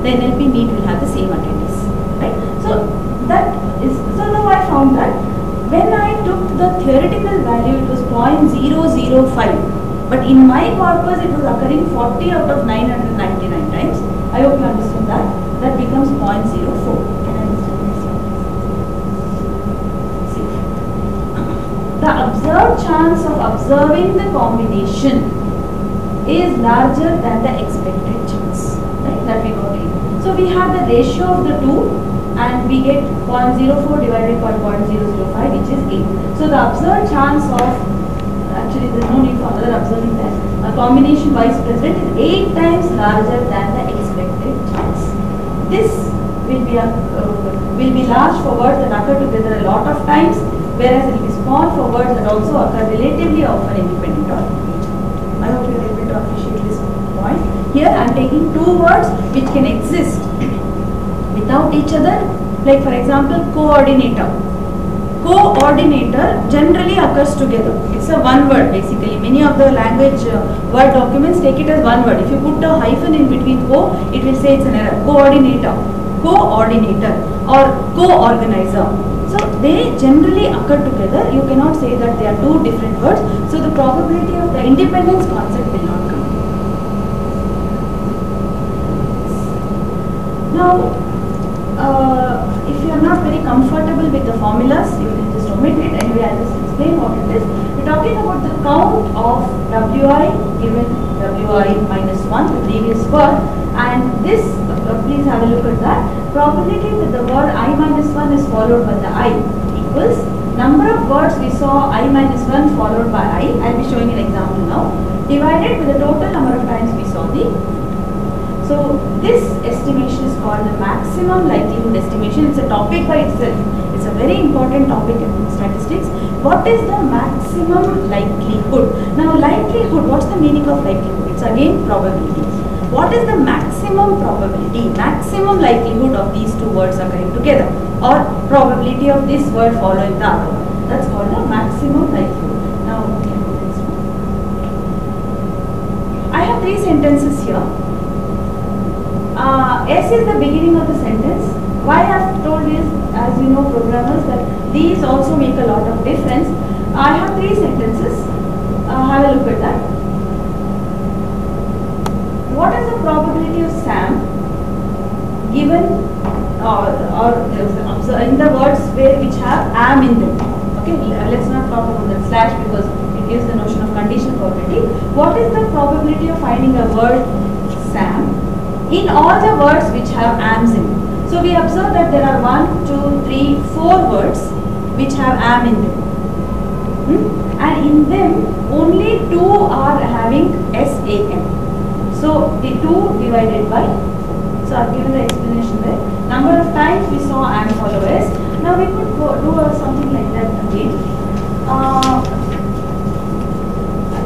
the NLP meet will have the same attendees, right? So now I found that when I took the theoretical value, it was 0.005, but in my corpus it was occurring 40 out of 999 times. I hope you understand that. That becomes 0.04. Can I understand this? See, the observed chance of observing the combination is larger than the expected chance, right? That we got it. So we have the ratio of the two, and we get 0.04 divided by 0.005, which is 8. So the observed chance of, actually there is no need for another observing that, a combination vice president is 8 times larger than the expected chance. This will be large for words that occur together a lot of times, whereas it will be small for words that also occur relatively often independent of each other. I hope you are able to appreciate this point. Here I am taking two words which can exist without each other, like for example coordinator. Coordinator generally occurs together. It's a one word basically. Many of the language word documents take it as one word. If you put a hyphen in between co, it will say it's an error. Coordinator, coordinator or co-organizer. So they generally occur together. You cannot say that they are two different words. So the probability of the independence concept will not come. Now, if you are not very comfortable with the formulas, you can just omit it. Anyway, I'll just explain what it is. We're talking about the count of Wi given Wi minus 1, the previous word, and this, please have a look at that. Probability that the word I minus 1 is followed by the I equals number of words we saw I minus 1 followed by I. I'll be showing an example now. Divided with the total number of times we saw the. So this estimation is called the maximum likelihood estimation. It's a topic by itself. It's a very important topic in statistics. What is the maximum likelihood? Now likelihood, what's the meaning of likelihood? It's again probability. What is the maximum probability, maximum likelihood of these two words occurring together, or probability of this word following the other one? That's called the maximum likelihood. Now I have three sentences here. S is the beginning of the sentence. Why I have told is, as you know programmers, that these also make a lot of difference. I have three sentences. Have a look at that. What is the probability of Sam given in the words which have am in them? Okay, let's not talk about that slash because it gives the notion of conditional probability. What is the probability of finding a word Sam in all the words which have ams in? So we observe that there are 1, 2, 3, 4 words which have am in them. And in them only 2 are having SAM. So the 2 divided by, so I have given the explanation there. Number of times we saw am follow S. Now we could do something like that again. I'll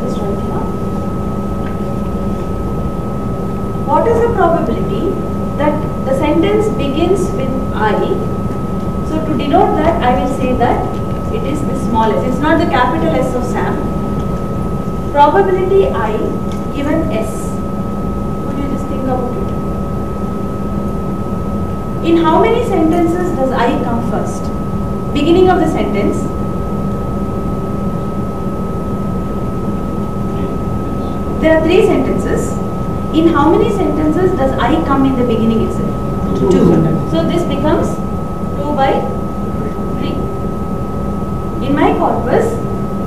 just write here. What is the probability that the sentence begins with I? So to denote that, I will say that it is the small s. It's not the capital S of Sam. Probability I given S. Could you just think about it? In how many sentences does I come first? Beginning of the sentence. There are 3 sentences. In how many sentences does I come in the beginning itself? 2. So this becomes 2 by 3. In my corpus,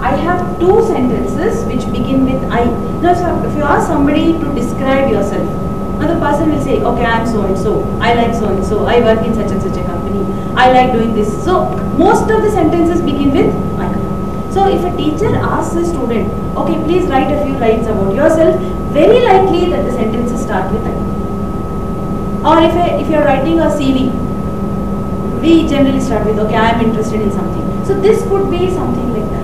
I have 2 sentences which begin with I. Now, so if you ask somebody to describe yourself, another person will say, okay, I am so and so, I like so and so, I work in such and such a company, I like doing this. So most of the sentences begin with I. So if a teacher asks a student, okay, please write a few lines about yourself, very likely that the sentences start with I. Or if you are writing a CV, we generally start with, okay, I am interested in something. So this could be something like that.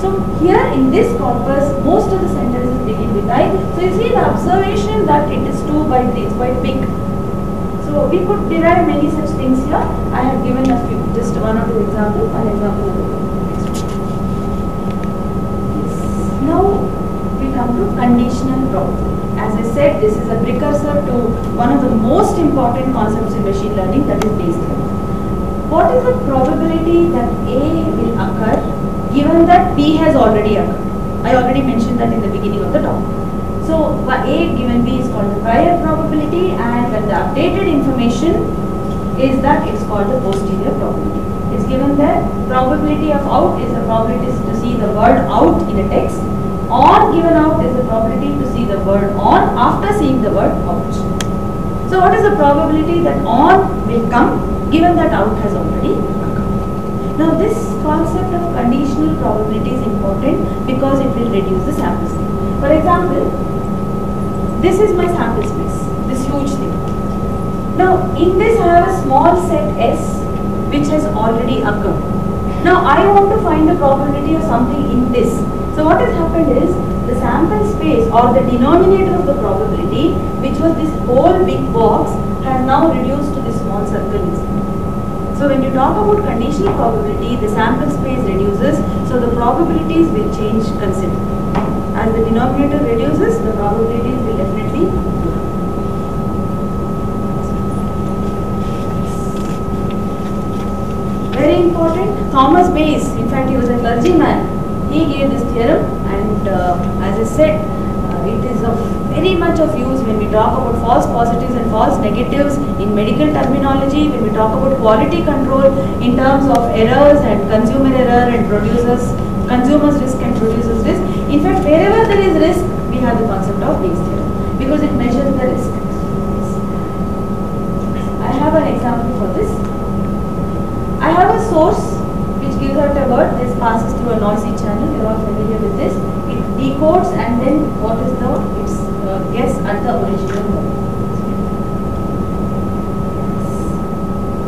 So here in this corpus, most of the sentences begin with I. So you see the observation that it is 2 by 3, it's quite big. So we could derive many such things here. I have given a few, just 1 or 2 examples. An example of it. Now we come to conditional probability. as I said, this is a precursor to one of the most important concepts in machine learning, that is Bayes theorem. What is the probability that A will occur given that B has already occurred? I already mentioned that in the beginning of the talk. So A given B is called the prior probability, and when the updated information is that, it's called the posterior probability. It's given that probability of out is the probability to see the word out in a text. On given out is the probability to see the word on after seeing the word out. So what is the probability that on will come given that out has already occurred? Now this concept of conditional probability is important because it will reduce the sample space. For example, this is my sample space, this huge thing. Now in this I have a small set S which has already occurred. Now I want to find the probability of something in this. So what has happened is the sample space or the denominator of the probability, which was this whole big box, has now reduced to this small circle inside. So when you talk about conditional probability, the sample space reduces, so the probabilities will change considerably. As the denominator reduces, the probabilities will definitely go down. Very important, Thomas Bayes, in fact he was a clergyman. He gave this theorem, and as I said, it is of very much of use when we talk about false positives and false negatives in medical terminology, when we talk about quality control in terms of errors and consumer error and consumers risk and producers risk. In fact, wherever there is risk, we have the concept of Bayes theorem because it measures the risk. I have an example for this. I have a source which gives out a word. This passes through a noisy channel. You are all familiar with this. It decodes, and then what is its guess at the original word.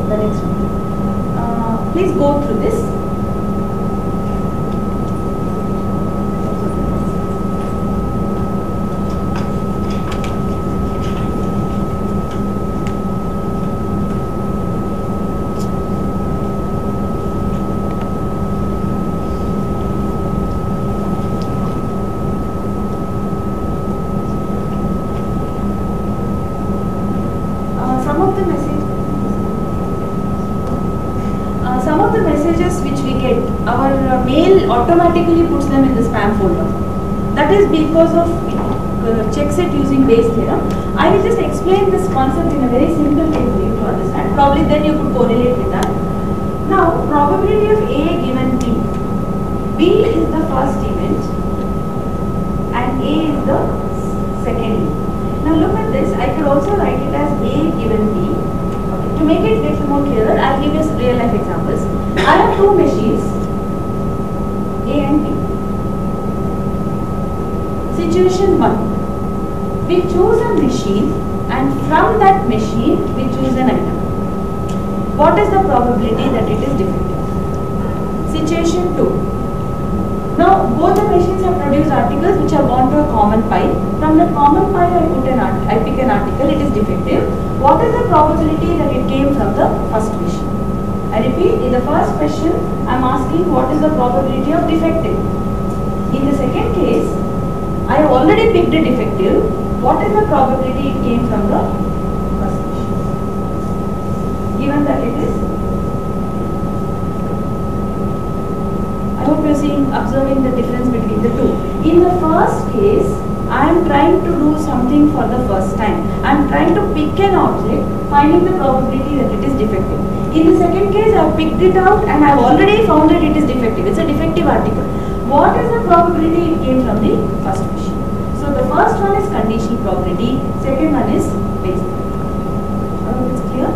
The next one. Please go through this. Mail automatically puts them in the spam folder. That is because of it checks it using Bayes theorem. I will just explain this concept in a very simple way for you to understand. Probably then you could correlate with that. Now, probability of A given B. B is the first event and A is the second event. Now look at this. I could also write it as A given B. Okay. To make it a little more clearer, I will give you real life examples. I have two machines, A and B. Situation 1. We choose a machine and from that machine we choose an item. What is the probability that it is defective? Situation 2. Now both the machines have produced articles which have gone to a common pile. From that common pile I pick an article, it is defective. What is the probability that it came from the first machine? I repeat, in the first question I am asking what is the probability of defective. In the second case, I have already picked a defective. What is the probability it came from the first machine? Given that it is, I hope you are observing the difference between the two. In the first case, I am trying to do something for the first time. I am trying to pick an object, finding the probability that it is defective. In the second case, I have picked it out and I have already found that it is defective. It's a defective article. What is the probability it came from the first machine? So the first one is conditional probability, second one is Bayes theorem. I hope it's clear.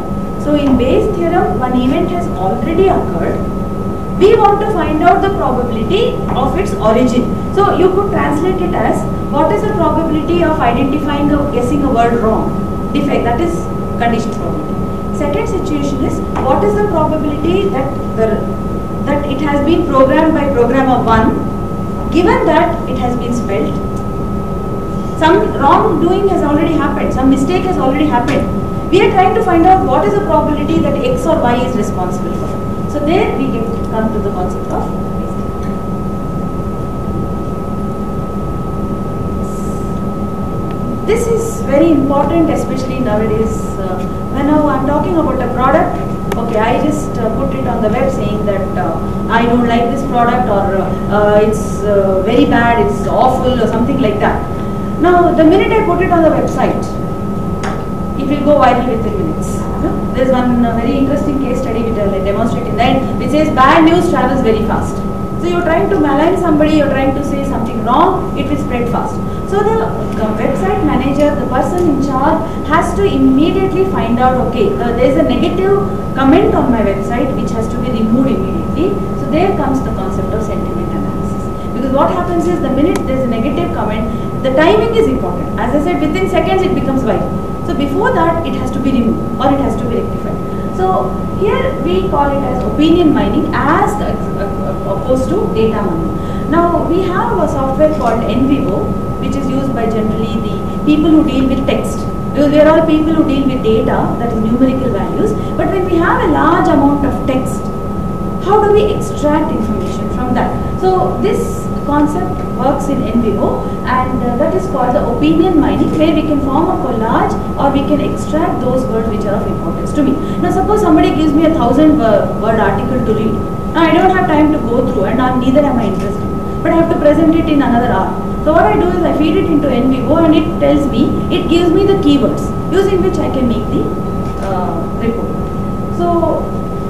So in Bayes theorem, one event has already occurred. We want to find out the probability of its origin. So you could translate it as what is the probability of identifying or guessing a word wrong? Defect, that is conditional probability. Second situation is what is the probability that it has been programmed by programmer 1 given that it has been spelled. Some wrongdoing has already happened, some mistake has already happened. We are trying to find out what is the probability that X or Y is responsible for. So there we come to the concept of Bayes theorem. this is very important, especially nowadays. When now I'm talking about a product, okay, I just put it on the web saying that I don't like this product, or it's very bad, it's awful, or something like that. Now, the minute I put it on the website, it will go viral within minutes. There's one very interesting case study which I will demonstrate in the end, which says bad news travels very fast. So you're trying to malign somebody, you're trying to say something wrong, it will spread fast. So the website manager, the person in charge, has to immediately find out, okay, there's a negative comment on my website which has to be removed immediately. So there comes the concept of sentiment analysis. Because what happens is, the minute there's a negative comment, the timing is important. As I said, within seconds it becomes viral. So before that, it has to be removed or it has to be rectified. So here we call it as opinion mining as opposed to data mining. Now we have a software called NVivo, which is used by generally the people who deal with text. There are people who deal with data, that is numerical values. But when we have a large amount of text, how do we extract information from that? So this concept works in NVivo, and that is called the opinion mining, where we can form a collage or we can extract those words which are of importance to me. Now suppose somebody gives me a 1000-word article to read. Now I don't have time to go through, and neither am I interested, but I have to present it in another hour. So what I do is I feed it into NVivo, and it tells me, it gives me the keywords using which I can make the report. So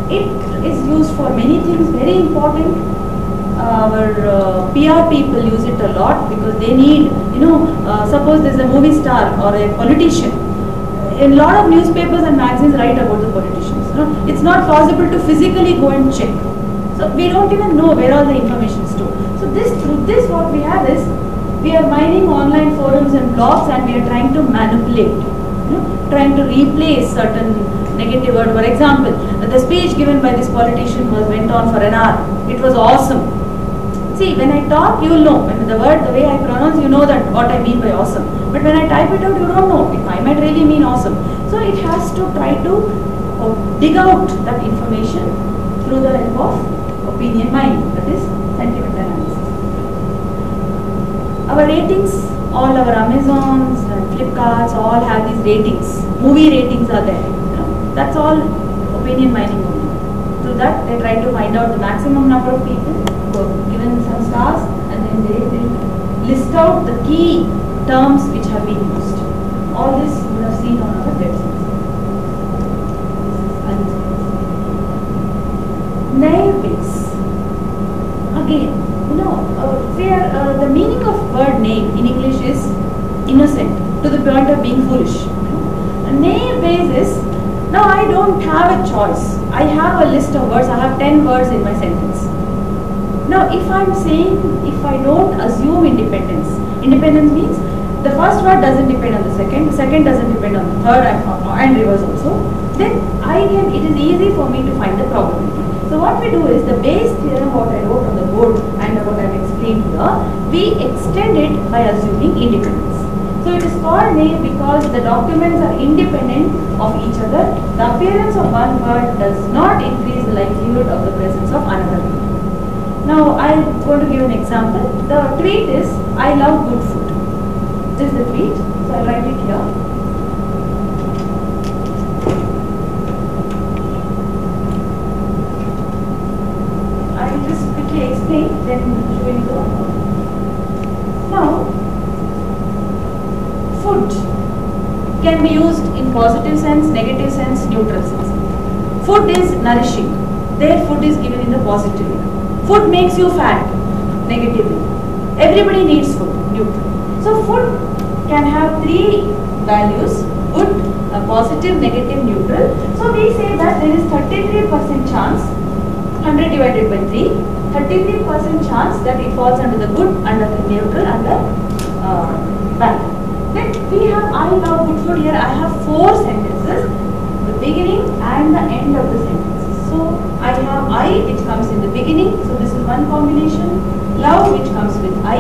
it is used for many things, very important. Our PR people use it a lot because they need, suppose there's a movie star or a politician. A lot of newspapers and magazines write about the politicians. It's not possible to physically go and check. So we don't even know where all the information is stored. So through this what we have is, we are mining online forums and blogs, and we are trying to manipulate, trying to replace certain negative word. For example, the speech given by this politician went on for an hour. It was awesome. See, when I talk, you will know. When the way I pronounce, you know that what I mean by awesome. But when I type it out, you don't know. I might really mean awesome. So it has to try to dig out that information through the help of opinion mining, that is sentiment analysis. Our ratings, all our Amazons and Flipkarts all have these ratings. Movie ratings are there. That's all opinion mining only. Through that, they try to find out the maximum number of people who have given some stars, and then they will list out the key terms which have been used. All this you would have seen on our website. Naive base. Again, the meaning of word naive in English is innocent to the point of being foolish. A naive base is, now I don't have a choice. I have a list of words. I have 10 words in my sentence. Now if I am saying, if I don't assume independence means the first word doesn't depend on the second doesn't depend on the third, and reverse also, then it is easy for me to find the probability. So what we do is, the Bayes theorem, what I wrote on the board and what I have explained here, we extend it by assuming independence. So it is called naive because the documents are independent of each other. The appearance of one word does not increase the likelihood of the presence of another word. Now I am going to give an example. The tweet is, I love good food. This is the tweet. So I will write it here. I will just quickly explain, then we will go on. Now, food can be used in positive sense, negative sense, neutral sense. Food is nourishing. Their food is given in the positive way. Food makes you fat, negatively. Everybody needs food, neutral. So food can have 3 values, good, positive, negative, neutral. So we say that there is 33% chance, 100 divided by 3, 33% chance that it falls under the good, under the neutral, and the bad. Then we have, I love good food. Here I have 4 sentences, the beginning and the end of the sentence. So I have I, which comes in the beginning, so this is one combination. Love, which comes with I,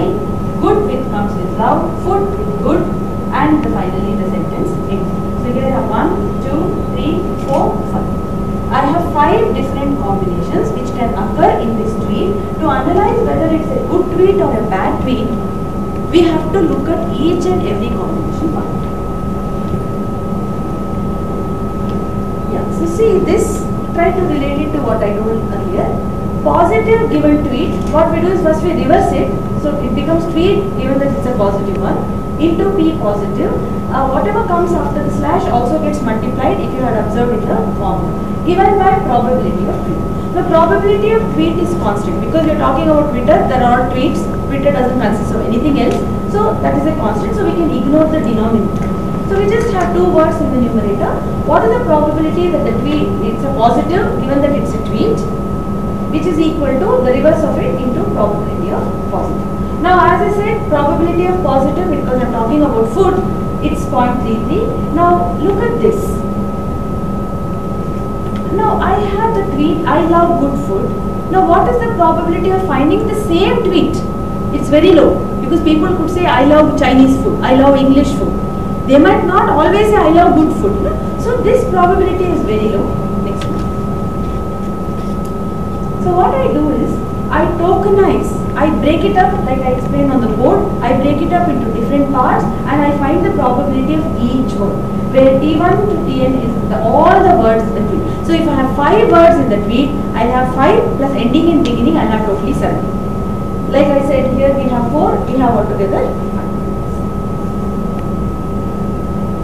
good, which comes with love, food with good, and finally the sentence ends. So here I have 1, 2, 3, 4, 5. I have 5 different combinations which can occur in this tweet. To analyze whether it's a good tweet or a bad tweet, we have to look at each and every combination. see this, try to relate it to what I told earlier. Positive given tweet, what we do is first we reverse it, so it becomes tweet given that it's a positive one, into P positive. Whatever comes after the slash also gets multiplied if you had observed in the formula, given by probability of tweet. The probability of tweet is constant because we are talking about Twitter, there are tweets, Twitter doesn't consist of anything else, so that is a constant, so we can ignore the denominator. So we just have two words in the numerator. What is the probability that the tweet, it's a positive given that it's a tweet, which is equal to the reverse of it into probability of positive. Now as I said, probability of positive, because I'm talking about food, it's 0.33. Now look at this. Now I have the tweet, I love good food. Now what is the probability of finding the same tweet? It's very low, because people could say I love Chinese food, I love English food. They might not always say I love good food. No? So this probability is very low. Next one. So what I do is, I tokenize, I break it up like I explained on the board, I break it up into different parts and I find the probability of each word, where T1 to Tn is all the words in the tweet. So if I have 5 words in the tweet, I have 5 plus ending and beginning, I have totally 7. Like I said here we have 4, we have altogether 5.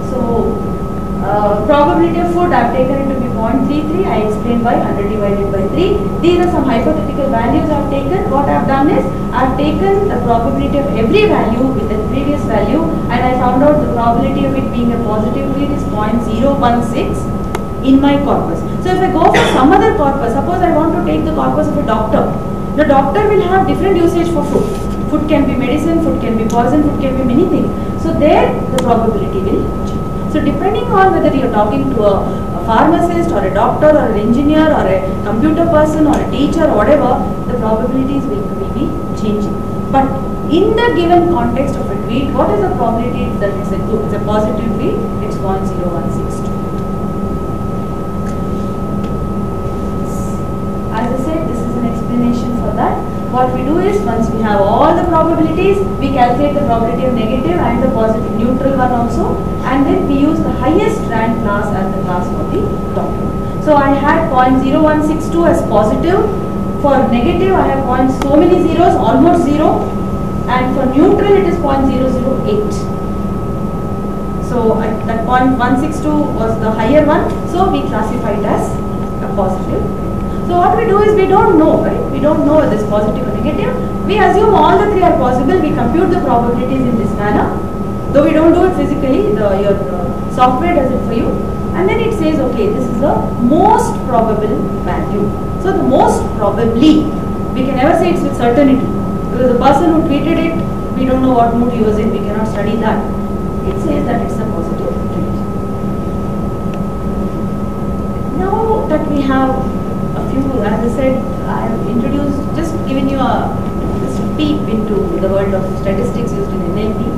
So probability of food I have taken it to be 0.33, I explained by 100 divided by 3. These are some hypothetical values I have taken. What I have done is, I have taken the probability of every value with the previous value and I found out the probability of it being a positive tweet is 0.016 in my corpus. So if I go for some other corpus, suppose I want to take the corpus of a doctor. The doctor will have different usage for food. Food can be medicine, food can be poison, food can be many things. So there the probability will change. So depending on whether you are talking to a pharmacist or a doctor or an engineer or a computer person or a teacher or whatever, the probabilities will be changing. But in the given context of a tweet, what is the probability that it's a positive tweet? It's 0.0162. As I said, this is an explanation for that. What we do is, once we have all the probabilities, we calculate the probability of negative and the positive neutral one also, and then we use the highest rank class as the class for the doctor. So I had 0.0162 as positive. For negative, I have points so many zeros, almost 0, and for neutral it is 0.008. So that 0.162 was the higher one, so we classified as a positive. So what we do is, we don't know, right? We don't know whether it's positive or negative. We assume all the 3 are possible. We compute the probabilities in this manner. Though we don't do it physically, your software does it for you. And then it says, okay, this is the most probable value. So the most probably, we can never say it's with certainty. Because the person who tweeted it, we don't know what mood he was in. We cannot study that. It says that it's a positive tweet. Now that we have a few, as I said, I have introduced, just given you a peep into the world of statistics used in NLP.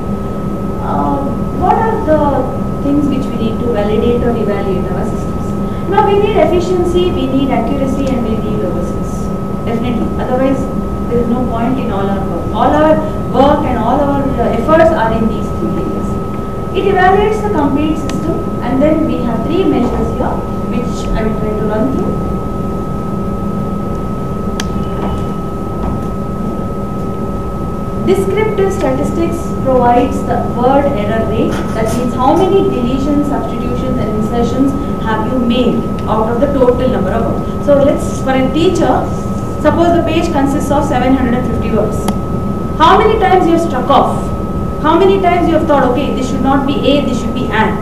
What are the things which we need to validate or evaluate our systems? Now we need efficiency, we need accuracy, and we need robustness. Definitely. Otherwise, there is no point in all our work. All our work and all our efforts are in these 3 areas. It evaluates the complete system, and then we have 3 measures here, which I will try to run through. Descriptive statistics provides the word error rate. That means how many deletions, substitutions and insertions have you made out of the total number of words. So let's, for a teacher, suppose the page consists of 750 words. How many times you have struck off? How many times you have thought, okay, this should not be a, this should be an.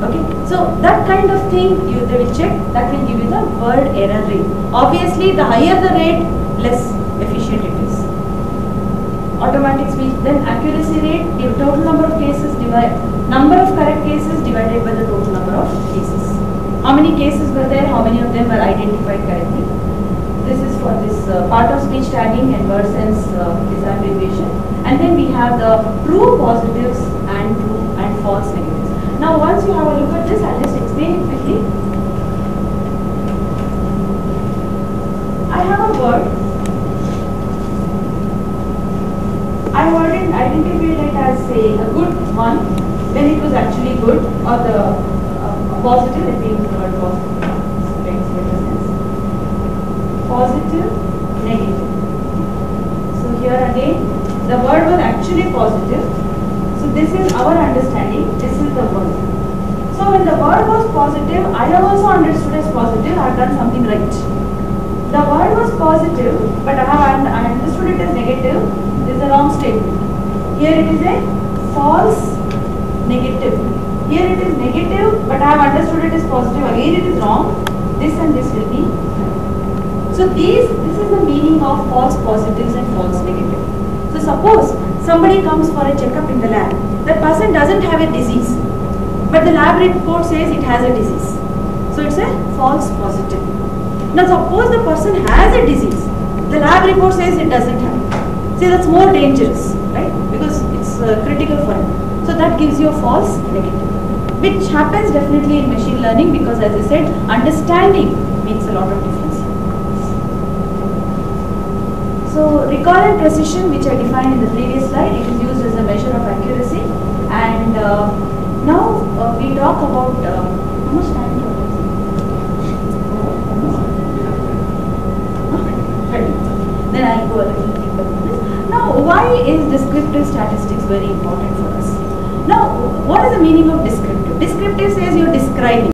Okay, so that kind of thing they will check. That will give you the word error rate. Obviously, the higher the rate, less efficient it is. Automatic speech, then accuracy rate, the total number of cases number of correct cases divided by the total number of cases. How many cases were there, how many of them were identified correctly. This is for this part of speech tagging and word sense disaggregation. And then we have the true positives and true and false negatives. Now once you have a look at this, I'll just explain it quickly. I have a word. I have already identified it as, say, a good one when it was actually good, or the positive, that means the word positive. makes better sense. Positive, negative. So here again, the word was actually positive. So this is our understanding, this is the word. So when the word was positive, I have also understood as positive, I have done something right. The word was positive, but I understood it as negative, this is a wrong statement. Here it is a false negative. Here it is negative, but I have understood it as positive, again it is wrong. This and this will be right. So this is the meaning of false positives and false negatives. So suppose somebody comes for a checkup in the lab. That person doesn't have a disease, but the lab report says it has a disease. So it's a false positive. Now suppose the person has a disease. The lab report says it doesn't have. See, that's more dangerous, right? Because it's critical for him. So that gives you a false negative, which happens definitely in machine learning because, as I said, understanding makes a lot of difference. So recall and precision, which I defined in the previous slide, it is used as a measure of accuracy. And now we talk about how much time do you have? Then I'll go a little deeper on this. Now, why is descriptive statistics very important for us? Now, what is the meaning of descriptive? Descriptive says you're describing.